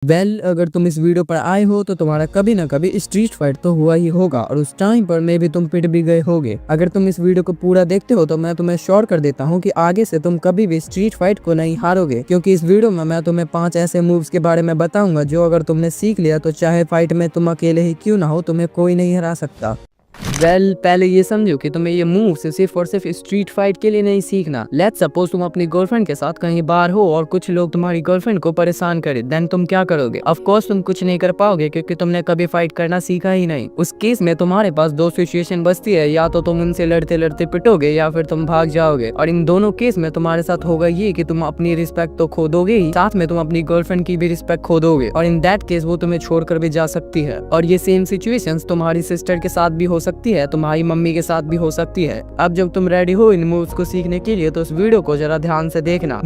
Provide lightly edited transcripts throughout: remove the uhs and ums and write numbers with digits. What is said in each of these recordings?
अगर तुम इस वीडियो पर आए हो तो तुम्हारा कभी ना कभी स्ट्रीट फाइट तो हुआ ही होगा और उस टाइम पर मे भी तुम पिट भी गए होगे। अगर तुम इस वीडियो को पूरा देखते हो तो मैं तुम्हें श्योर कर देता हूँ कि आगे से तुम कभी भी स्ट्रीट फाइट को नहीं हारोगे, क्योंकि इस वीडियो में मैं तुम्हें 5 ऐसे मूव्स के बारे में बताऊंगा जो अगर तुमने सीख लिया तो चाहे फाइट में तुम अकेले ही क्यों ना हो, तुम्हें कोई नहीं हरा सकता। पहले ये समझो कि तुम्हें ये मूव सिर्फ और सिर्फ स्ट्रीट फाइट के लिए नहीं सीखना। लेट्स सपोज तुम अपनी गर्लफ्रेंड के साथ कहीं बाहर हो और कुछ लोग तुम्हारी गर्लफ्रेंड को परेशान करे, देन तुम क्या करोगे? ऑफ कोर्स तुम कुछ नहीं कर पाओगे क्योंकि तुमने कभी फाइट करना सीखा ही नहीं। उस केस में तुम्हारे पास 2 सिचुएशन बचती है, या तो तुम उनसे लड़ते लड़ते पिटोगे या फिर तुम भाग जाओगे। और इन दोनों केस में तुम्हारे साथ होगा ये कि तुम अपनी रिस्पेक्ट तो खो दोगे ही, साथ में तुम अपनी गर्लफ्रेंड की भी रिस्पेक्ट खो दोगे और इन दैट केस वो तुम्हें छोड़कर भी जा सकती है। और ये सेम सिचुएशंस तुम्हारी सिस्टर के साथ भी हो सकती है, तुम्हारी मम्मी के साथ भी हो सकती है। अब जब तुम रेडी हो इन मूव्स को सीखने के लिए तो इस वीडियो को जरा ध्यान से देखना।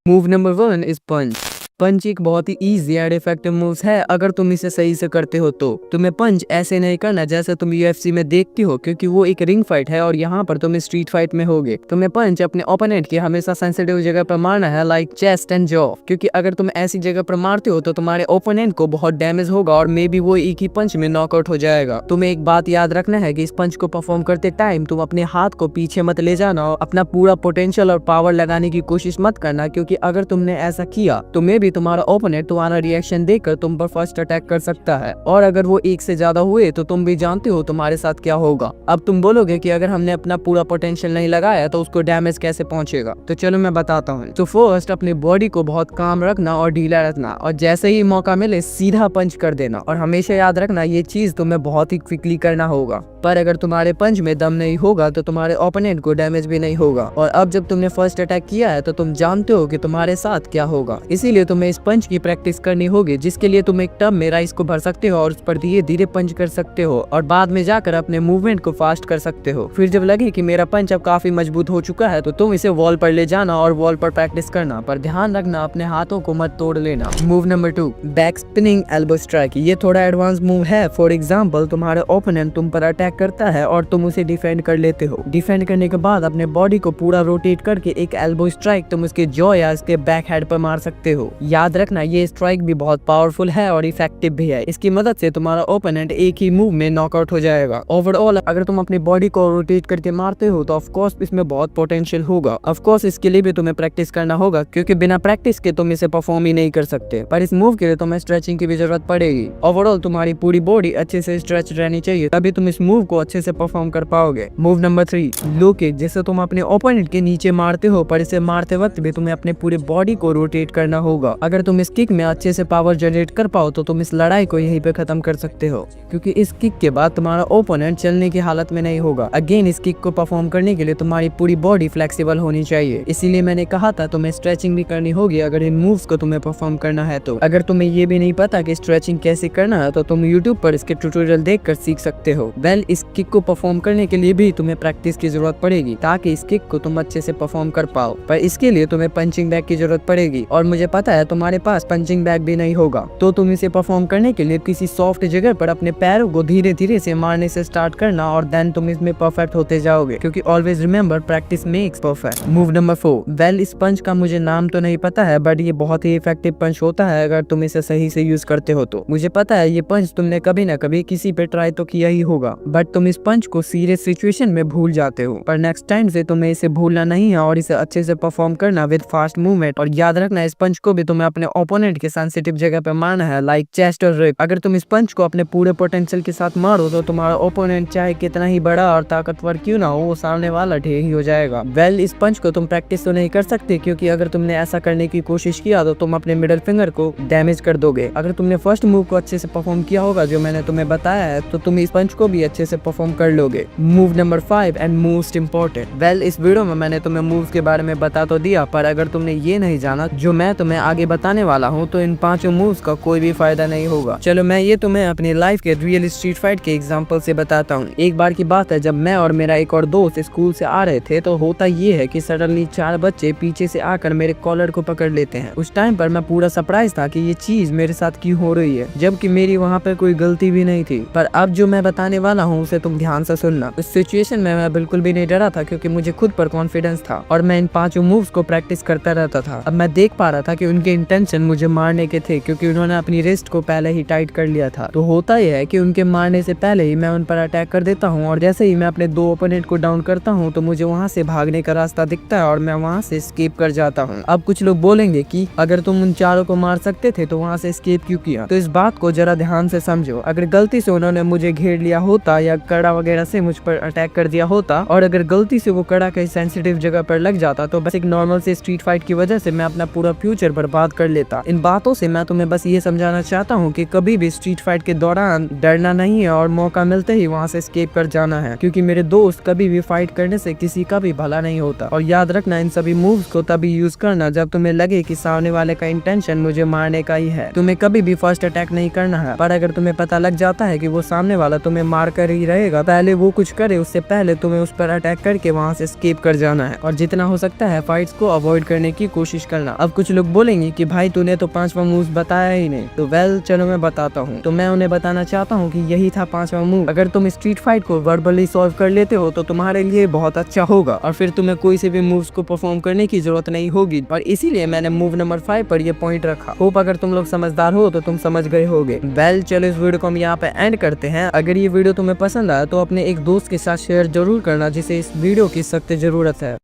मूव नंबर 1 इज पंच। पंच एक बहुत ही इजी एंड इफेक्टिव मूव्स है अगर तुम इसे सही से करते हो तो। तुम्हें पंच ऐसे नहीं करना जैसे तुम यूएफसी में देखती हो, क्योंकि वो एक रिंग फाइट है और यहाँ पर तुम स्ट्रीट फाइट में होगे। तुम्हें पंच अपने ओपोनेंट की हमेशा सेंसिटिव जगह पर मारना है, लाइक चेस्ट एंड जॉ, क्योंकि अगर तुम ऐसी जगह पर मारते हो तो तुम्हारे ओपोनेंट को बहुत डैमेज होगा और मे बी वो एक ही पंच में नॉकआउट हो जाएगा। तुम्हें एक बात याद रखना है कि इस पंच को परफॉर्म करते टाइम तुम अपने हाथ को पीछे मत ले जाना और अपना पूरा पोटेंशियल और पावर लगाने की कोशिश मत करना, क्योंकि अगर तुमने ऐसा किया तो मे बी तुम्हारा ओपोनेंट तुम्हारा रिएक्शन देखकर तुम पर फर्स्ट अटैक कर सकता है, और अगर वो एक से ज्यादा हुए तो तुम भी जानते हो तुम्हारे साथ क्या होगा। अब तुम बोलोगे कि अगर हमने अपना पूरा पोटेंशियल नहीं लगाया तो उसको डैमेज कैसे पहुंचेगा, तो चलो मैं बताता हूँ। तो फर्स्ट अपनी बॉडी को बहुत काम रखना और ढीला रखना, और जैसे ही मौका मिले सीधा पंच कर देना। और हमेशा याद रखना ये चीज तुम्हें बहुत ही क्विकली करना होगा, पर अगर तुम्हारे पंच में दम नहीं होगा तो तुम्हारे ओपोनेंट को डैमेज भी नहीं होगा। और अब जब तुमने फर्स्ट अटैक किया है तो तुम जानते हो कि तुम्हारे साथ क्या होगा, इसीलिए तुम्हें इस पंच की प्रैक्टिस करनी होगी, जिसके लिए तुम एक टब में राइस को भर सकते हो और उस पर धीरे धीरे पंच कर सकते हो और बाद में जाकर अपने मूवमेंट को फास्ट कर सकते हो। फिर जब लगे कि मेरा पंच अब काफी मजबूत हो चुका है तो तुम इसे वॉल पर ले जाना और वॉल पर प्रैक्टिस करना, पर ध्यान रखना अपने हाथों को मत तोड़ लेना। Move number 2 back spinning elbow strike. ये थोड़ा एडवांस मूव है। फॉर एग्जाम्पल तुम्हारे ओपोनेंट तुम पर अटैक करता है और तुम उसे डिफेंड कर लेते हो। डिफेंड करने के बाद अपने बॉडी को पूरा रोटेट करके एक एल्बो स्ट्राइक तुम उसके जॉ या उसके बैक हेड पर मार सकते हो। याद रखना ये स्ट्राइक भी बहुत पावरफुल है और इफेक्टिव भी है। इसकी मदद से तुम्हारा ओपोनेंट एक ही मूव में नॉकआउट हो जाएगा। ओवरऑल अगर तुम अपनी बॉडी को रोटेट करके मारते हो तो ऑफ कोर्स इसमें बहुत पोटेंशियल होगा। ऑफ कोर्स इसके लिए भी तुम्हें प्रैक्टिस करना होगा, क्योंकि बिना प्रैक्टिस के तुम इसे परफॉर्म ही नहीं कर सकते। पर इस मूव के लिए तुम्हें स्ट्रेचिंग की भी जरूरत पड़ेगी। ओवरऑल तुम्हारी पूरी बॉडी अच्छे से स्ट्रेच रहनी चाहिए, तभी तुम इस मूव को अच्छे से परफॉर्म कर पाओगे। मूव नंबर 3 लो किक, जिसे तुम अपने ओपोनेंट के नीचे मारते हो, पर इसे मारते वक्त भी तुम्हें अपने पूरे बॉडी को रोटेट करना होगा। अगर तुम इस किक में अच्छे से पावर जनरेट कर पाओ तो तुम इस लड़ाई को यहीं पे खत्म कर सकते हो, क्योंकि इस किक के बाद तुम्हारा ओपोनेंट चलने की हालत में नहीं होगा। अगेन इस किक को परफॉर्म करने के लिए तुम्हारी पूरी बॉडी फ्लेक्सिबल होनी चाहिए, इसीलिए मैंने कहा था तुम्हें स्ट्रेचिंग भी करनी होगी अगर इन मूव्स को तुम्हें परफॉर्म करना है तो। अगर तुम्हें ये भी नहीं पता कि स्ट्रेचिंग कैसे करना है तो तुम यूट्यूब पर इसके ट्यूटोरियल देखकर सीख सकते हो। इस किक को परफॉर्म करने के लिए भी तुम्हें प्रैक्टिस की जरूरत पड़ेगी ताकि इस किक को तुम अच्छे से परफॉर्म कर पाओ, पर इसके लिए तुम्हें पंचिंग बैग की जरूरत पड़ेगी और मुझे पता है तुम्हारे पास पंचिंग बैग भी नहीं होगा। तो तुम इसे परफॉर्म करने के लिए किसी सॉफ्ट जगह पर अपने पैरों को धीरे धीरे से मारने से स्टार्ट करना और देन तुम इसमें परफेक्ट होते जाओगे, क्योंकि always remember practice makes perfect. Move number 4 इस पंच का मुझे नाम तो नहीं पता है, बट ये बहुत ही इफेक्टिव पंच होता है अगर तुम इसे सही से यूज करते हो तो। मुझे पता है ये पंच तुमने कभी ना कभी किसी पे ट्राई तो किया ही होगा, बट तुम इस पंच को सीरियस सिचुएशन में भूल जाते हो। पर नेक्स्ट टाइम से तुम्हें इसे भूलना नहीं है और इसे अच्छे से परफॉर्म करना विद फास्ट मूवमेंट। और याद रखना इस पंच को भी तुम्हें अपने ओपोनेंट के सेंसिटिव जगह पे मारना है, लाइक चेस्ट और रिब। अगर तुम इस पंच को अपने पूरे पोटेंशियल के साथ मारो तो तुम्हारा ओपोनेंट चाहे कितना ही बड़ा और ताकतवर क्यों ना हो, वो सामने वाला ढेर ही हो जाएगा। इस पंच को तुम प्रैक्टिस तो नहीं कर सकते, क्योंकि अगर तुमने ऐसा करने की कोशिश किया तो तुम अपने मिडिल फिंगर को डैमेज कर दोगे। अगर तुमने फर्स्ट मूव को अच्छे से परफॉर्म किया होगा जो मैंने तुम्हें बताया है, तो तुम इस पंच को भी अच्छे से परफॉर्म कर लोगे। Move number 5 and most important. इस वीडियो में मैंने तुम्हें मूव्स के बारे में बता तो दिया, पर अगर तुमने ये नहीं जाना जो मैं तुम्हें आगे बताने वाला हूँ तो इन 5 मूव्स का कोई भी फायदा नहीं होगा। चलो मैं ये तुम्हें अपनी लाइफ के रियल स्ट्रीट फाइट के एग्जांपल से बताता हूँ। एक बार की बात है जब मैं और मेरा एक और दोस्त स्कूल से आ रहे थे, तो होता ये है कि सडनली 4 बच्चे पीछे से आकर मेरे कॉलर को पकड़ लेते हैं। उस टाइम पर मैं पूरा सरप्राइज था कि ये चीज मेरे साथ क्यों हो रही है, जबकि मेरी वहाँ पे कोई गलती भी नहीं थी। पर अब जो मैं बताने वाला हूँ उसे तुम ध्यान से सुनना। इस सिचुएशन में मैं बिल्कुल भी नहीं डरा था, क्योंकि मुझे खुद पर कॉन्फिडेंस था और मैं इन 5 मूव्स को प्रैक्टिस करता रहता था। अब मैं देख पा रहा था कि उनके उनके इंटेंशन मुझे मारने के थे, क्योंकि उन्होंने अपनी रिस्ट को पहले ही टाइट कर लिया था। तो होता यह है कि उनके मारने से पहले ही मैं उन पर अटैक कर देता हूँ, और जैसे ही मैं अपने 2 ओपोनेंट को डाउन करता हूँ तो मुझे वहाँ से भागने का रास्ता दिखता है और मैं वहाँ से एस्केप कर जाता हूँ। अब कुछ लोग बोलेंगे कि अगर तुम उन चारों को मार सकते थे तो वहाँ से एस्केप क्यों किया? तो इस बात को जरा ध्यान से समझो। अगर गलती से उन्होंने मुझे घेर लिया होता या कड़ा वगैरह से मुझ पर अटैक कर दिया होता, और अगर गलती से वो कड़ा कहीं सेंसिटिव जगह पर लग जाता, तो बस एक नॉर्मल से स्ट्रीट फाइट की वजह से मैं अपना पूरा फ्यूचर बर्बाद कर लेता। इन बातों से मैं तुम्हें बस ये समझाना चाहता हूँ कि कभी भी स्ट्रीट फाइट के दौरान डरना नहीं है और मौका मिलते ही वहाँ से एस्केप कर जाना है, क्योंकि मेरे दोस्त कभी भी फाइट करने से किसी का भी भला नहीं होता। और याद रखना, इन सभी मूव्स को तभी यूज करना जब तुम्हें लगे कि सामने वाले का इंटेंशन मुझे मारने का ही है। तुम्हें कभी भी फर्स्ट अटैक नहीं करना है, पर अगर तुम्हें पता लग जाता है कि वो सामने वाला तुम्हें मार कर ही रहेगा, पहले वो कुछ करे उससे पहले तुम्हें उस पर अटैक करके वहाँ से एस्केप कर जाना है, और जितना हो सकता है फाइट्स को अवॉइड करने की कोशिश करना। अब कुछ लोग बोलेंगे कि भाई तूने तो 5वां मूव बताया ही नहीं। तो वेल चलो मैं बताता हूँ। तो मैं उन्हें बताना चाहता हूँ कि यही था 5वां मूव। अगर तुम स्ट्रीट फाइट को वर्बली सॉल्व कर लेते हो तो तुम्हारे लिए बहुत अच्छा होगा, और फिर तुम्हें कोई से भी मूव्स को परफॉर्म करने की जरूरत नहीं होगी, और इसीलिए मैंने मूव नंबर 5 पर ये पॉइंट रखा। होप अगर तुम लोग समझदार हो तो तुम समझ गए होगे। वेल चलो इस वीडियो को हम यहाँ पे एंड करते हैं। अगर ये वीडियो तुम्हें पसंद आया तो अपने एक दोस्त के साथ शेयर जरूर करना जिसे इस वीडियो की सख्त जरूरत है।